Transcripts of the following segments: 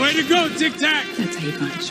Way to go, Tic Tac! That's how you punch.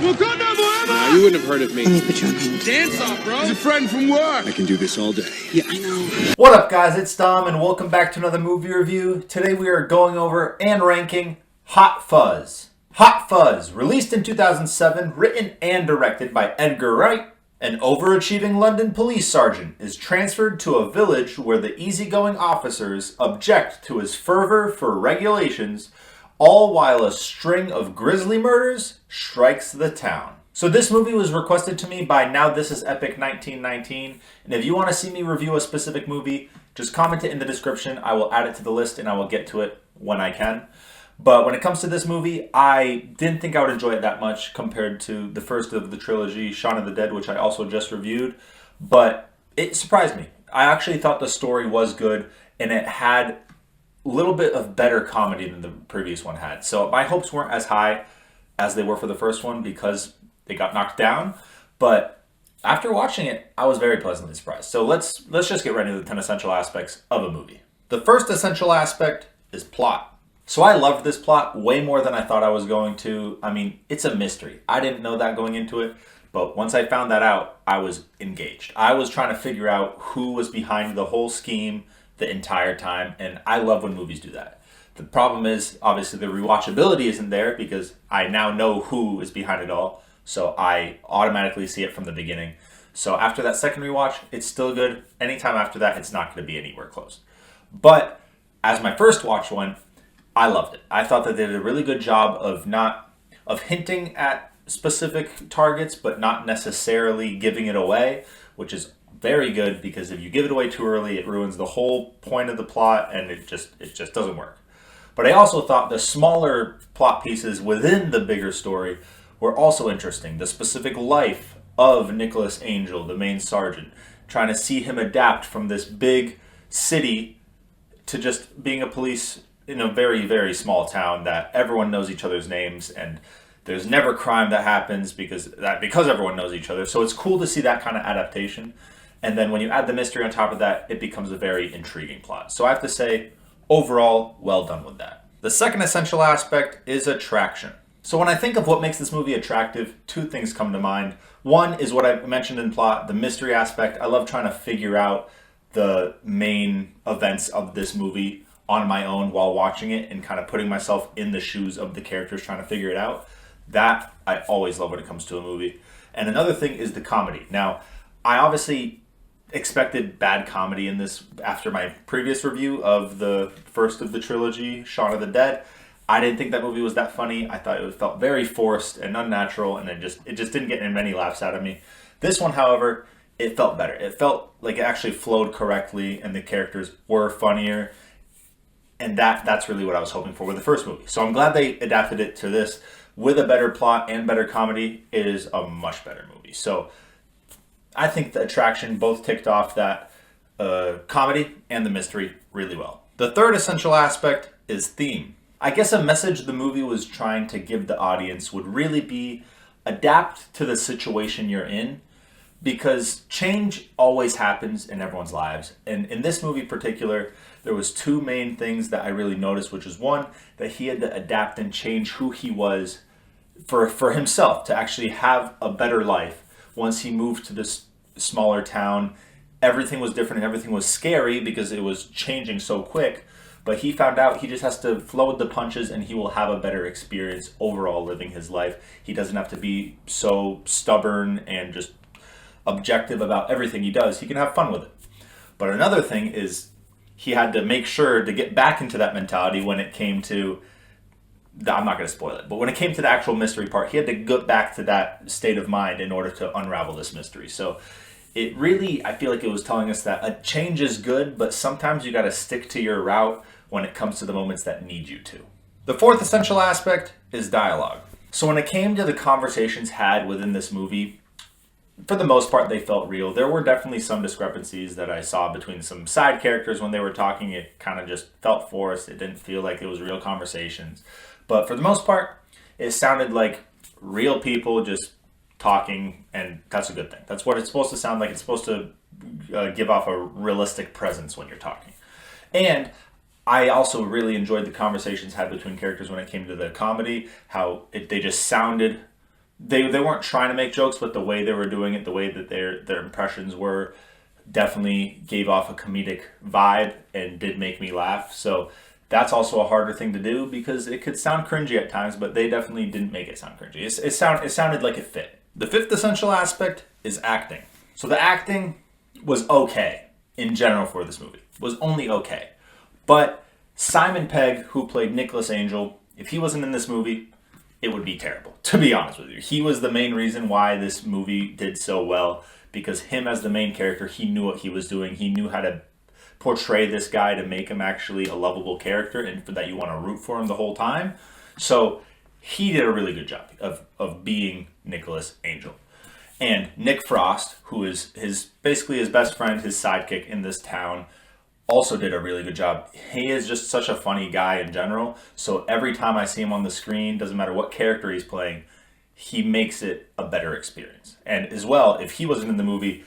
Wakanda forever! You wouldn't have heard of me. Let me put you on hold. Dance off, bro! He's a friend from work! I can do this all day. Yeah, I know. What up, guys? It's Dom, and welcome back to another movie review. Today we are going over and ranking Hot Fuzz. Hot Fuzz, released in 2007, written and directed by Edgar Wright. An overachieving London police sergeant is transferred to a village where the easygoing officers object to his fervor for regulations, all while a string of grisly murders strikes the town. So this movie was requested to me by Now This Is Epic 1919, and if you want to see me review a specific movie, just comment it in the description. I will add it to the list and I will get to it when I can. But when it comes to this movie, I didn't think I would enjoy it that much compared to the first of the trilogy, Shaun of the Dead, which I also just reviewed. But it surprised me. I actually thought the story was good, and it had a little bit of better comedy than the previous one had. So my hopes weren't as high as they were for the first one because they got knocked down. But after watching it, I was very pleasantly surprised. So let's just get right into the 10 essential aspects of a movie. The first essential aspect is plot. So I loved this plot way more than I thought I was going to. I mean, it's a mystery. I didn't know that going into it, but once I found that out, I was engaged. I was trying to figure out who was behind the whole scheme the entire time, and I love when movies do that. The problem is, obviously, the rewatchability isn't there because I now know who is behind it all, so I automatically see it from the beginning. So after that second rewatch, it's still good. Anytime after that, it's not going to be anywhere close. But as my first watch went, I loved it. I thought that they did a really good job of hinting at specific targets, but not necessarily giving it away, which is very good because if you give it away too early, it ruins the whole point of the plot, and it just doesn't work. But I also thought the smaller plot pieces within the bigger story were also interesting. The specific life of Nicholas Angel, the main sergeant, trying to see him adapt from this big city to just being a police in a very, very small town that everyone knows each other's names, and there's never crime that happens because everyone knows each other. So it's cool to see that kind of adaptation. And then when you add the mystery on top of that, it becomes a very intriguing plot. So I have to say, overall, well done with that. The second essential aspect is attraction. So when I think of what makes this movie attractive, two things come to mind. One is what I mentioned in plot, the mystery aspect. I love trying to figure out the main events of this movie on my own while watching it and kind of putting myself in the shoes of the characters trying to figure it out. That I always love when it comes to a movie. And another thing is the comedy. Now, I obviously expected bad comedy in this after my previous review of the first of the trilogy, Shaun of the Dead. I didn't think that movie was that funny. I thought it felt very forced and unnatural, and it just didn't get many laughs out of me. This one, however, it felt better. It felt like it actually flowed correctly and the characters were funnier. And that's really what I was hoping for with the first movie. So I'm glad they adapted it to this with a better plot and better comedy. It is a much better movie. So I think the attraction both ticked off that comedy and the mystery really well. The third essential aspect is theme. I guess a message the movie was trying to give the audience would really be adapt to the situation you're in, because change always happens in everyone's lives. And in this movie in particular, there was two main things that I really noticed, which is one, that he had to adapt and change who he was for himself to actually have a better life. Once he moved to this smaller town, everything was different and everything was scary because it was changing so quick. But he found out he just has to flow with the punches and he will have a better experience overall living his life. He doesn't have to be so stubborn and just objective about everything he does. He can have fun with it. But another thing is he had to make sure to get back into that mentality when it came to, I'm not going to spoil it, but when it came to the actual mystery part, he had to get back to that state of mind in order to unravel this mystery. So it really, I feel like it was telling us that a change is good, but sometimes you got to stick to your route when it comes to the moments that need you to. The fourth essential aspect is dialogue. So when it came to the conversations had within this movie, for the most part, they felt real. There were definitely some discrepancies that I saw between some side characters when they were talking. It kind of just felt forced. It didn't feel like it was real conversations. But for the most part, it sounded like real people just talking, and that's a good thing. That's what it's supposed to sound like. It's supposed to give off a realistic presence when you're talking. And I also really enjoyed the conversations had between characters when it came to the comedy, how they just sounded, they weren't trying to make jokes, but the way they were doing it, the way that their impressions were, definitely gave off a comedic vibe and did make me laugh. So that's also a harder thing to do because it could sound cringy at times, but they definitely didn't make it sound cringy. It sounded like it fit. The fifth essential aspect is acting. So the acting was okay in general for this movie. Was only okay. But Simon Pegg, who played Nicholas Angel, if he wasn't in this movie, it would be terrible, to be honest with you. He was the main reason why this movie did so well, because him as the main character, he knew what he was doing. He knew how to portray this guy to make him actually a lovable character and for that you want to root for him the whole time. So he did a really good job of being Nicholas Angel. And Nick Frost, who is basically his best friend, his sidekick in this town, also did a really good job. He is just such a funny guy in general. So every time I see him on the screen, doesn't matter what character he's playing, he makes it a better experience. And as well, if he wasn't in the movie,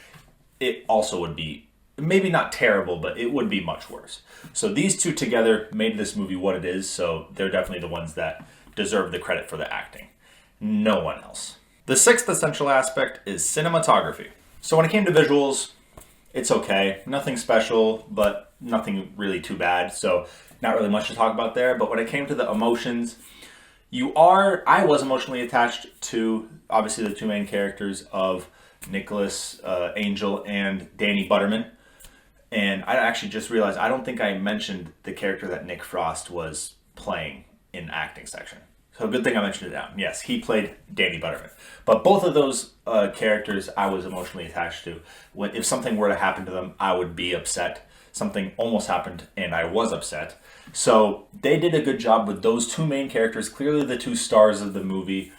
it also would be maybe not terrible, but it would be much worse. So these two together made this movie what it is. So they're definitely the ones that deserve the credit for the acting. No one else. The sixth essential aspect is cinematography. So when it came to visuals, it's okay. Nothing special, but nothing really too bad. So not really much to talk about there. But when it came to the emotions, I was emotionally attached to obviously the two main characters of Nicholas Angel and Danny Butterman. And I actually just realized I don't think I mentioned the character that Nick Frost was playing in acting section. So good thing I mentioned it down. Yes, he played Danny Butterman. But both of those characters I was emotionally attached to. If something were to happen to them, I would be upset. Something almost happened and I was upset. So they did a good job with those two main characters, clearly the two stars of the movie,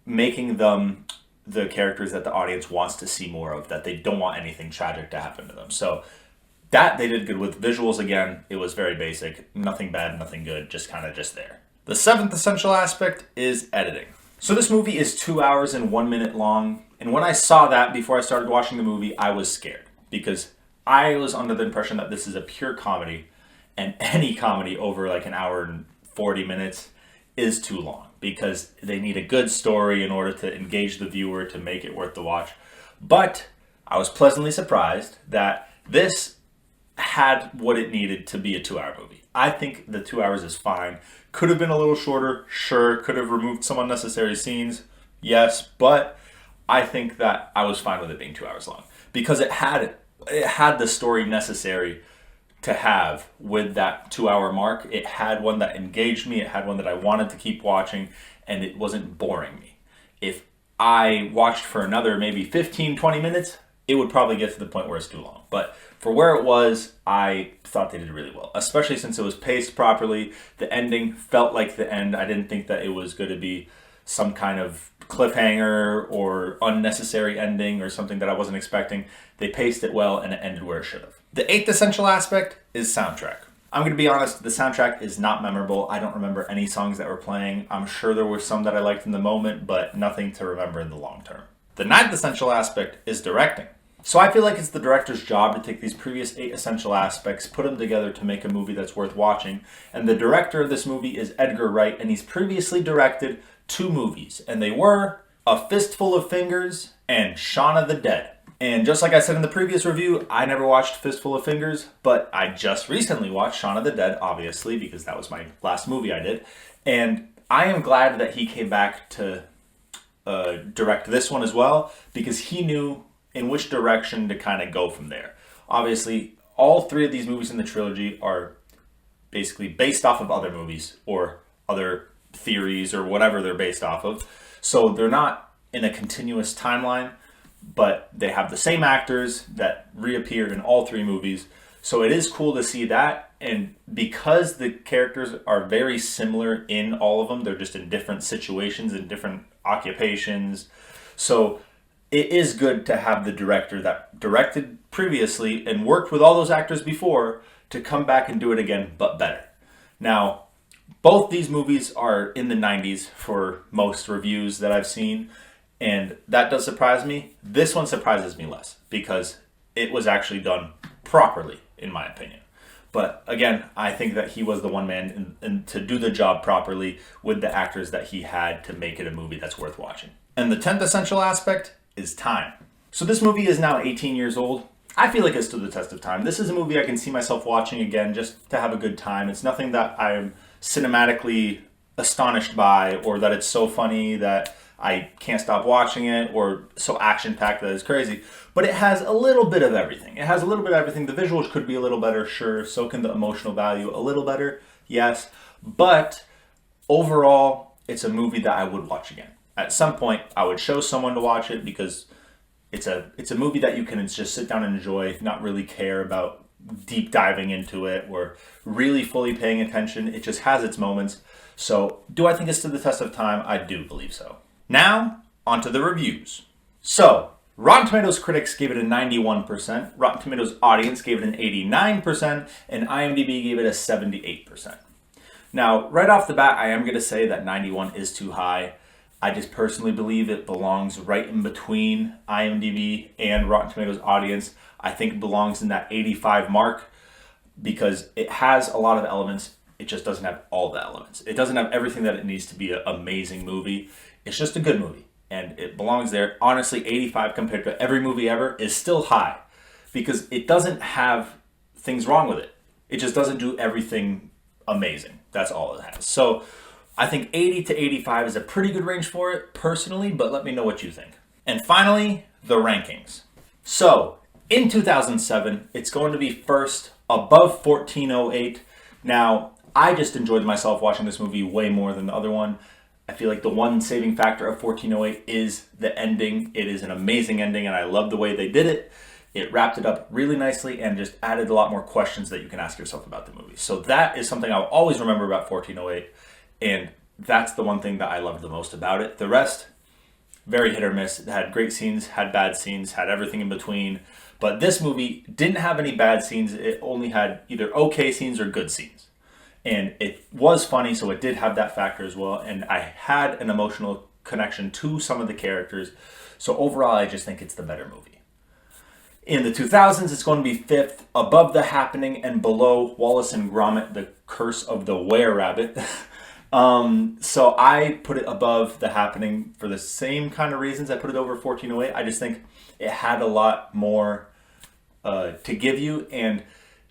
making them the characters that the audience wants to see more of, that they don't want anything tragic to happen to them. So that they did good with. Visuals, again, it was very basic. Nothing bad, nothing good, just there. The seventh essential aspect is editing. So this movie is 2 hours and 1 minute long. And when I saw that before I started watching the movie, I was scared because I was under the impression that this is a pure comedy, and any comedy over like an hour and 40 minutes is too long because they need a good story in order to engage the viewer to make it worth the watch. But I was pleasantly surprised that this had what it needed to be a 2 hour movie. I think the 2 hours is fine. Could have been a little shorter, sure. Could have removed some unnecessary scenes, yes. But I think that I was fine with it being 2 hours long because it had the story necessary to have with that 2 hour mark. It had one that engaged me. It had one that I wanted to keep watching, and it wasn't boring me. If I watched for another maybe 15, 20 minutes, it would probably get to the point where it's too long. But for where it was, I thought they did really well, especially since it was paced properly. The ending felt like the end. I didn't think that it was going to be some kind of cliffhanger or unnecessary ending or something that I wasn't expecting. They paced it well and it ended where it should have. The eighth essential aspect is soundtrack. I'm going to be honest, the soundtrack is not memorable. I don't remember any songs that were playing. I'm sure there were some that I liked in the moment, but nothing to remember in the long term. The ninth essential aspect is directing. So I feel like it's the director's job to take these previous 8 essential aspects, put them together to make a movie that's worth watching. And the director of this movie is Edgar Wright, and he's previously directed 2 movies. And they were A Fistful of Fingers and Shaun of the Dead. And just like I said in the previous review, I never watched Fistful of Fingers, but I just recently watched Shaun of the Dead, obviously, because that was my last movie I did. And I am glad that he came back to direct this one as well, because he knew in which direction to kind of go from there. Obviously, all 3 of these movies in the trilogy are basically based off of other movies or other theories or whatever they're based off of. So they're not in a continuous timeline, but they have the same actors that reappear in all 3 movies. So it is cool to see that. And because the characters are very similar in all of them, they're just in different situations and different occupations. So it is good to have the director that directed previously and worked with all those actors before to come back and do it again, but better. Now, both these movies are in the 90s for most reviews that I've seen, and that does surprise me. This one surprises me less because it was actually done properly, in my opinion. But again, I think that he was the one man and to do the job properly with the actors that he had to make it a movie that's worth watching. And the 10th essential aspect is time. So this movie is now 18 years old. I feel like it stood the test of time. This is a movie I can see myself watching again just to have a good time. It's nothing that I'm cinematically astonished by, or that it's so funny that I can't stop watching it, or so action-packed that it's crazy. But it has a little bit of everything. It has a little bit of everything. The visuals could be a little better, sure. So can the emotional value a little better, yes. But overall, it's a movie that I would watch again. At some point, I would show someone to watch it because it's a movie that you can just sit down and enjoy, not really care about deep diving into it or really fully paying attention. It just has its moments. So do I think it stood the test of time? I do believe so. Now, onto the reviews. So, Rotten Tomatoes critics gave it a 91%, Rotten Tomatoes audience gave it an 89%, and IMDb gave it a 78%. Now, right off the bat, I am going to say that 91 is too high. I just personally believe it belongs right in between IMDb and Rotten Tomatoes audience. I think it belongs in that 85 mark because it has a lot of elements. It just doesn't have all the elements. It doesn't have everything that it needs to be an amazing movie. It's just a good movie, and it belongs there. Honestly, 85 compared to every movie ever is still high because it doesn't have things wrong with it. It just doesn't do everything amazing. That's all it has. So I think 80 to 85 is a pretty good range for it personally, but let me know what you think. And finally, the rankings. So in 2007, it's going to be first above 1408. Now, I just enjoyed myself watching this movie way more than the other one. I feel like the one saving factor of 1408 is the ending. It is an amazing ending, and I love the way they did it. It wrapped it up really nicely and just added a lot more questions that you can ask yourself about the movie. So that is something I'll always remember about 1408, and that's the one thing that I loved the most about it. The rest, very hit or miss. It had great scenes, had bad scenes, had everything in between. But this movie didn't have any bad scenes. It only had either okay scenes or good scenes. And it was funny, so it did have that factor as well. And I had an emotional connection to some of the characters. So overall, I just think it's the better movie. In the 2000s, it's going to be fifth, above The Happening and below Wallace and Gromit, The Curse of the Were-Rabbit. So I put it above The Happening for the same kind of reasons I put it over 1408. I just think it had a lot more to give you, and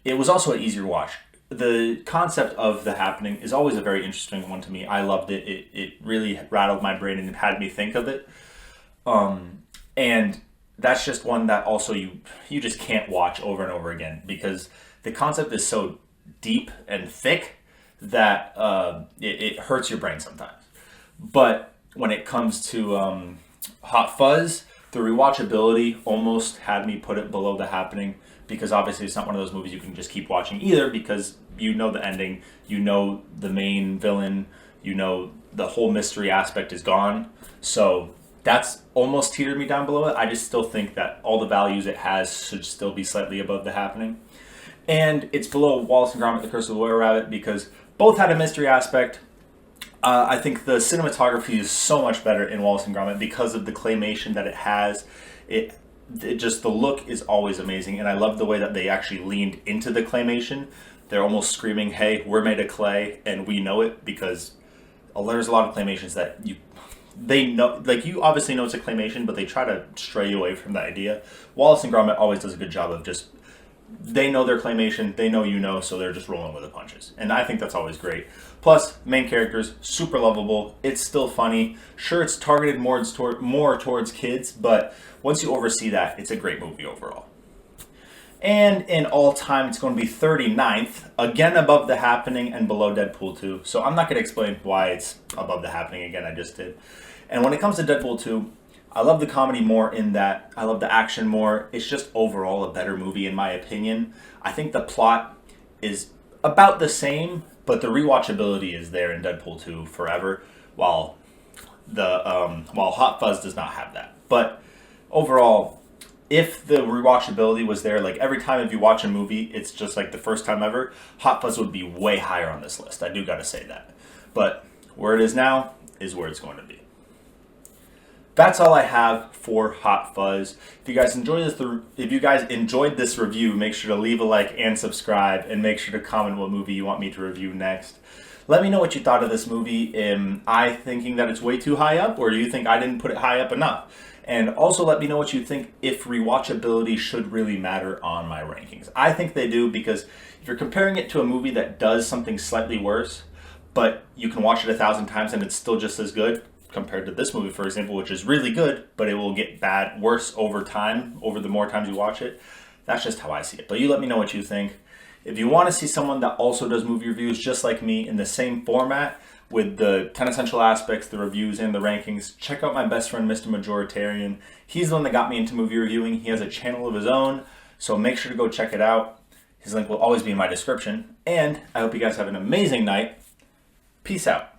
it was also an easier watch. The concept of The Happening is always a very interesting one to me. I loved it. It really rattled my brain and had me think of it. And that's just one that also you just can't watch over and over again because the concept is so deep and thick that it hurts your brain sometimes. But when it comes to Hot Fuzz, the rewatchability almost had me put it below The Happening because obviously it's not one of those movies you can just keep watching either because you know the ending, you know the main villain, you know the whole mystery aspect is gone. So that's almost teetered me down below it. I just still think that all the values it has should still be slightly above The Happening. And it's below Wallace and Gromit, The Curse of the Were-Rabbit because both had a mystery aspect. I think the cinematography is so much better in Wallace and Gromit because of the claymation that it has. It just, the look is always amazing, and I love the way that they actually leaned into the claymation. They're almost screaming, hey, we're made of clay, and we know it because there's a lot of claymations that they know, like you obviously know it's a claymation, but they try to stray you away from that idea. Wallace and Gromit always does a good job of just, they know their claymation, they know you know, so they're just rolling with the punches. And I think that's always great. Plus, main characters, super lovable. It's still funny. Sure, it's targeted more towards kids, but once you oversee that, it's a great movie overall. And in all time, it's going to be 39th, again above The Happening and below Deadpool 2. So I'm not going to explain why it's above The Happening again, I just did. And when it comes to Deadpool 2, I love the comedy more in that. I love the action more. It's just overall a better movie in my opinion. I think the plot is about the same, but the rewatchability is there in Deadpool 2 forever, while Hot Fuzz does not have that. But overall, if the rewatchability was there, like every time if you watch a movie, it's just like the first time ever, Hot Fuzz would be way higher on this list. I do gotta say that. But where it is now is where it's going to be. that's all I have for Hot Fuzz. If you guys enjoyed this review, make sure to leave a like and subscribe, and make sure to comment what movie you want me to review next. Let me know what you thought of this movie. Am I thinking that it's way too high up, or do you think I didn't put it high up enough? And also let me know what you think if rewatchability should really matter on my rankings. I think they do, because if you're comparing it to a movie that does something slightly worse, but you can watch it 1,000 times and it's still just as good, compared to this movie, for example, which is really good, but it will get worse over time, over the more times you watch it. That's just how I see it. But you let me know what you think. If you want to see someone that also does movie reviews just like me in the same format, with the 10 essential aspects, the reviews, and the rankings, check out my best friend, Mr. Majoritarian. He's the one that got me into movie reviewing. He has a channel of his own, so make sure to go check it out. His link will always be in my description. And I hope you guys have an amazing night. Peace out.